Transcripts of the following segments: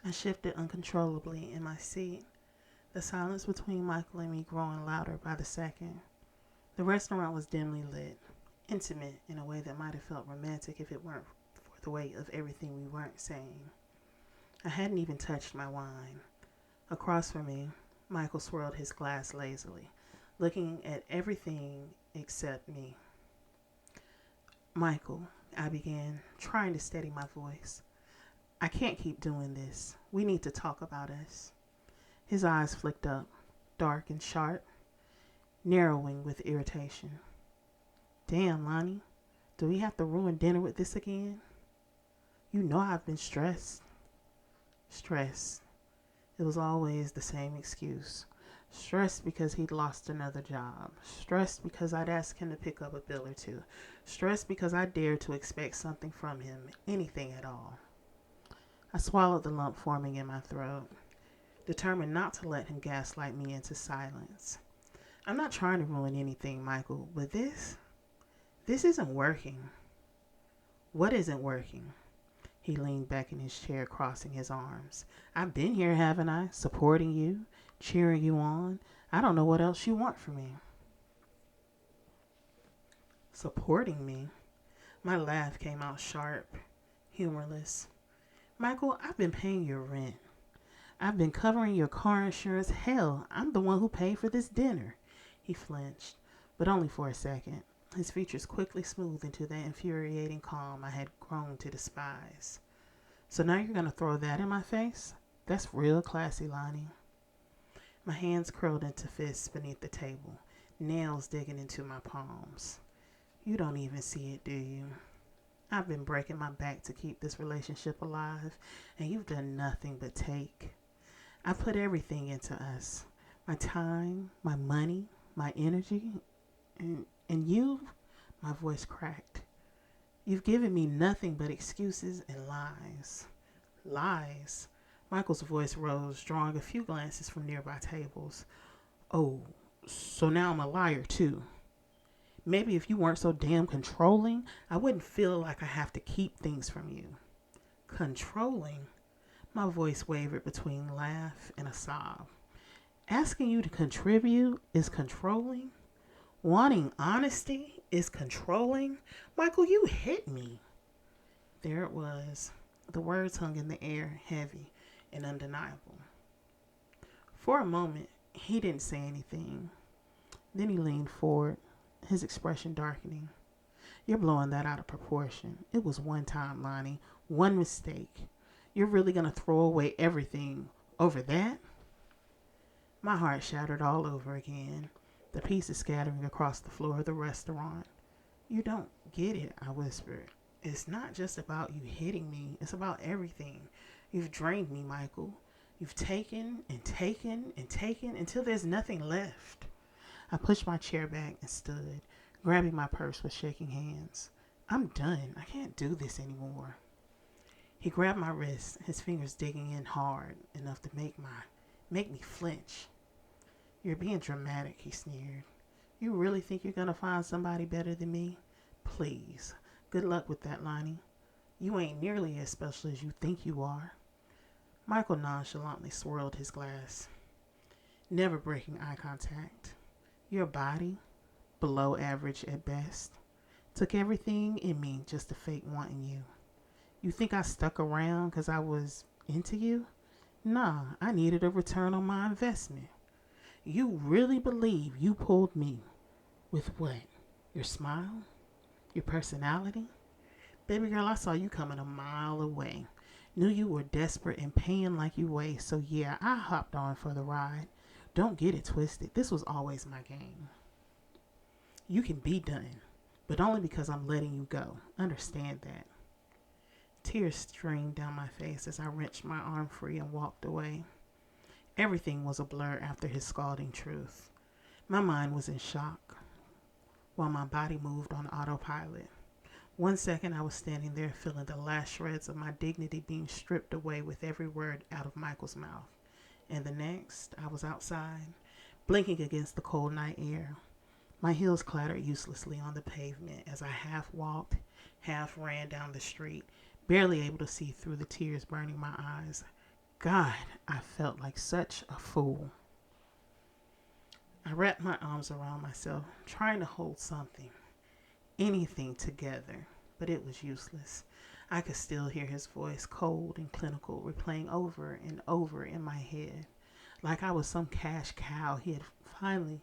I shifted uncontrollably in my seat, the silence between Michael and me growing louder by the second. The restaurant was dimly lit, intimate in a way that might have felt romantic if it weren't for the weight of everything we weren't saying. I hadn't even touched my wine. Across from me, Michael swirled his glass lazily, looking at everything except me. Michael, I began, trying to steady my voice. I can't keep doing this. We need to talk about us. His eyes flicked up, dark and sharp, narrowing with irritation. Damn, Lani, do we have to ruin dinner with this again? You know I've been stressed. Stressed. It was always the same excuse. Stressed because he'd lost another job. Stressed because I'd asked him to pick up a bill or two. Stressed because I dared to expect something from him, anything at all. I swallowed the lump forming in my throat, determined not to let him gaslight me into silence. I'm not trying to ruin anything, Michael, but this isn't working. What isn't working? He leaned back in his chair, crossing his arms. I've been here, haven't I? Supporting you, cheering you on. I don't know what else you want from me. Supporting me? My laugh came out sharp, humorless. Michael, I've been paying your rent. I've been covering your car insurance. Hell, I'm the one who paid for this dinner. He flinched, but only for a second. His features quickly smoothed into that infuriating calm I had grown to despise. So now you're going to throw that in my face? That's real classy, Lani. My hands curled into fists beneath the table, nails digging into my palms. You don't even see it, do you? I've been breaking my back to keep this relationship alive, and you've done nothing but take. I put everything into us. My time, my money, my energy, and you, my voice cracked. You've given me nothing but excuses and lies. Lies. Michael's voice rose, drawing a few glances from nearby tables. Oh, so now I'm a liar too. Maybe if you weren't so damn controlling, I wouldn't feel like I have to keep things from you. Controlling? My voice wavered between laugh and a sob. Asking you to contribute is controlling? Wanting honesty is controlling? Michael, you hit me. There it was. The words hung in the air, heavy and undeniable. For a moment, he didn't say anything. Then he leaned forward, his expression darkening. You're blowing that out of proportion. It was one time, Lani. One mistake. You're really going to throw away everything over that? My heart shattered all over again, the pieces scattering across the floor of the restaurant. You don't get it, I whispered. It's not just about you hitting me, it's about everything. You've drained me, Michael. You've taken and taken and taken until there's nothing left. I pushed my chair back and stood, grabbing my purse with shaking hands. I'm done. I can't do this anymore. He grabbed my wrist, his fingers digging in hard enough to make me flinch. You're being dramatic, he sneered. You really think you're gonna find somebody better than me? Please. Good luck with that, Lani. You ain't nearly as special as you think you are. Michael nonchalantly swirled his glass, never breaking eye contact. Your body, below average at best, took everything in me just to fake wanting you. You think I stuck around because I was into you? Nah, I needed a return on my investment. You really believe you pulled me with what? Your smile? Your personality? Baby girl, I saw you coming a mile away. Knew you were desperate and paying like you weigh, so yeah, I hopped on for the ride. Don't get it twisted. This was always my game. You can be done, but only because I'm letting you go. Understand that. Tears streamed down my face as I wrenched my arm free and walked away. Everything was a blur after his scalding truth. My mind was in shock, while my body moved on autopilot. One second I was standing there feeling the last shreds of my dignity being stripped away with every word out of Michael's mouth. And the next, I was outside, blinking against the cold night air. My heels clattered uselessly on the pavement as I half walked, half ran down the street, barely able to see through the tears burning my eyes. God, I felt like such a fool. I wrapped my arms around myself, trying to hold something, anything together, but it was useless. I could still hear his voice, cold and clinical, replaying over and over in my head, like I was some cash cow he had finally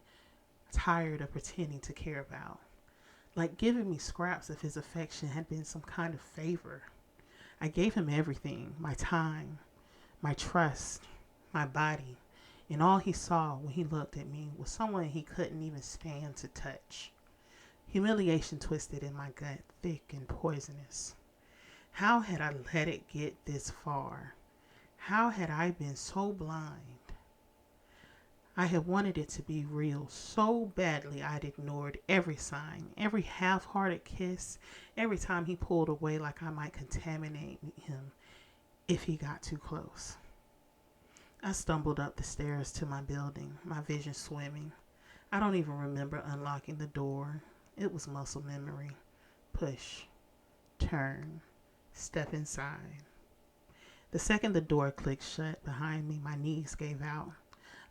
tired of pretending to care about. Like giving me scraps of his affection had been some kind of favor. I gave him everything, my time, my trust, my body, and all he saw when he looked at me was someone he couldn't even stand to touch. Humiliation twisted in my gut, thick and poisonous. How had I let it get this far? How had I been so blind? I had wanted it to be real so badly I'd ignored every sign, every half-hearted kiss, every time he pulled away like I might contaminate him if he got too close. I stumbled up the stairs to my building, my vision swimming. I don't even remember unlocking the door. It was muscle memory. Push, turn, step inside. The second the door clicked shut behind me, my knees gave out.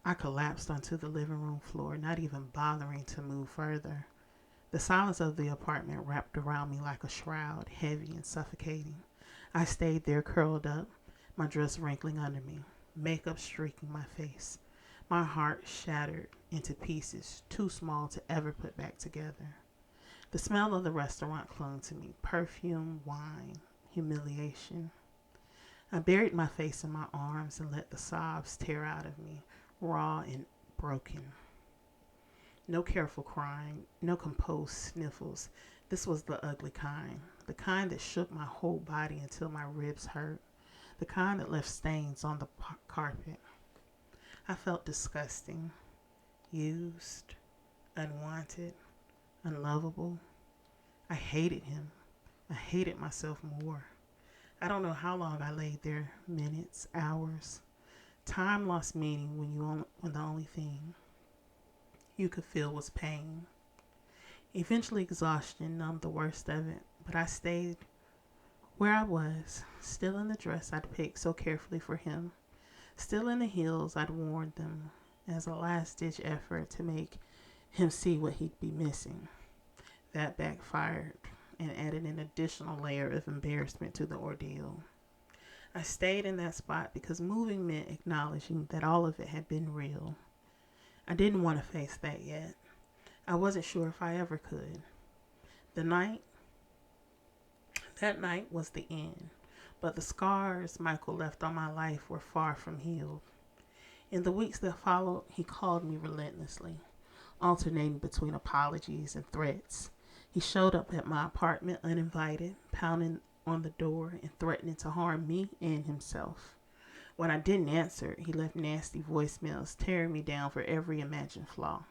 I collapsed onto the living room floor, not even bothering to move further. The silence of the apartment wrapped around me like a shroud, heavy and suffocating. I stayed there curled up, my dress wrinkling under me, makeup streaking my face, my heart shattered into pieces too small to ever put back together. The smell of the restaurant clung to me, perfume, wine, humiliation. I buried my face in my arms and let the sobs tear out of me, raw and broken. No careful crying, no composed sniffles. This was the ugly kind, the kind that shook my whole body until my ribs hurt, the kind that left stains on the carpet. I felt disgusting, used, unwanted, unlovable. I hated him. I hated myself more. I don't know how long I laid there, minutes, hours. Time lost meaning when the only thing you could feel was pain. Eventually exhaustion numbed the worst of it, but I stayed where I was, still in the dress I'd picked so carefully for him, still in the heels I'd worn them as a last-ditch effort to make him see what he'd be missing. That backfired and added an additional layer of embarrassment to the ordeal. I stayed in that spot because moving meant acknowledging that all of it had been real. I didn't want to face that yet. I wasn't sure if I ever could. That night was the end, but the scars Michael left on my life were far from healed. In the weeks that followed, he called me relentlessly, alternating between apologies and threats. He showed up at my apartment uninvited, pounding on the door and threatening to harm me and himself. When I didn't answer, he left nasty voicemails tearing me down for every imagined flaw.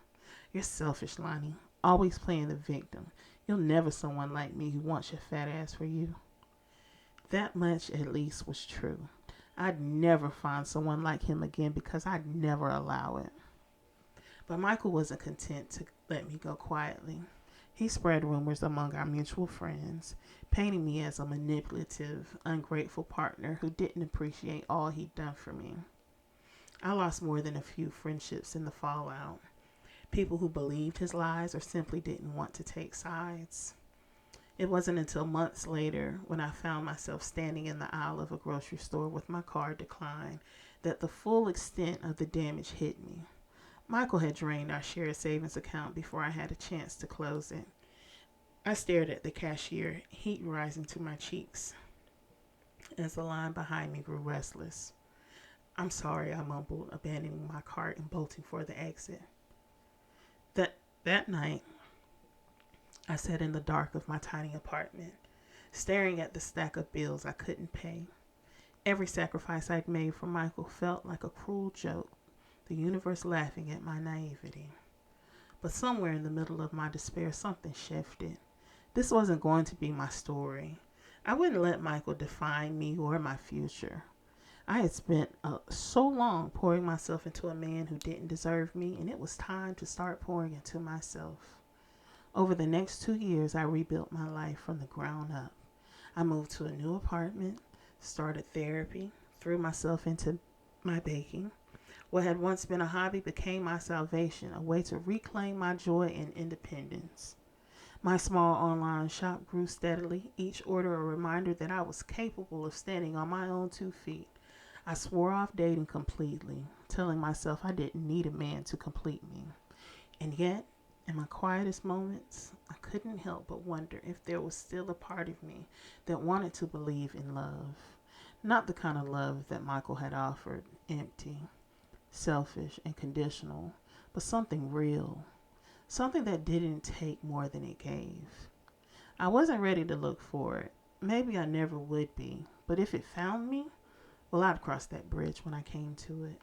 You're selfish, Lani. Always playing the victim. You'll never someone like me who wants your fat ass for you. That much at least was true. I'd never find someone like him again because I'd never allow it. But Michael wasn't content to let me go quietly. He spread rumors among our mutual friends, painting me as a manipulative, ungrateful partner who didn't appreciate all he'd done for me. I lost more than a few friendships in the fallout. People who believed his lies or simply didn't want to take sides. It wasn't until months later, when I found myself standing in the aisle of a grocery store with my card declined, that the full extent of the damage hit me. Michael had drained our shared savings account before I had a chance to close it. I stared at the cashier, heat rising to my cheeks, as the line behind me grew restless. I'm sorry, I mumbled, abandoning my cart and bolting for the exit. That night, I sat in the dark of my tiny apartment, staring at the stack of bills I couldn't pay. Every sacrifice I'd made for Michael felt like a cruel joke, the universe laughing at my naivety. But somewhere in the middle of my despair, something shifted. This wasn't going to be my story. I wouldn't let Michael define me or my future. I had spent so long pouring myself into a man who didn't deserve me, and it was time to start pouring into myself. Over the next 2 years, I rebuilt my life from the ground up. I moved to a new apartment, started therapy, threw myself into my baking. What had once been a hobby became my salvation, a way to reclaim my joy and independence. My small online shop grew steadily, each order a reminder that I was capable of standing on my own 2 feet. I swore off dating completely, telling myself I didn't need a man to complete me. And yet, in my quietest moments, I couldn't help but wonder if there was still a part of me that wanted to believe in love. Not the kind of love that Michael had offered, empty, selfish, and conditional, but something real, something that didn't take more than it gave. I wasn't ready to look for it. Maybe I never would be, but if it found me, well, I'd cross that bridge when I came to it.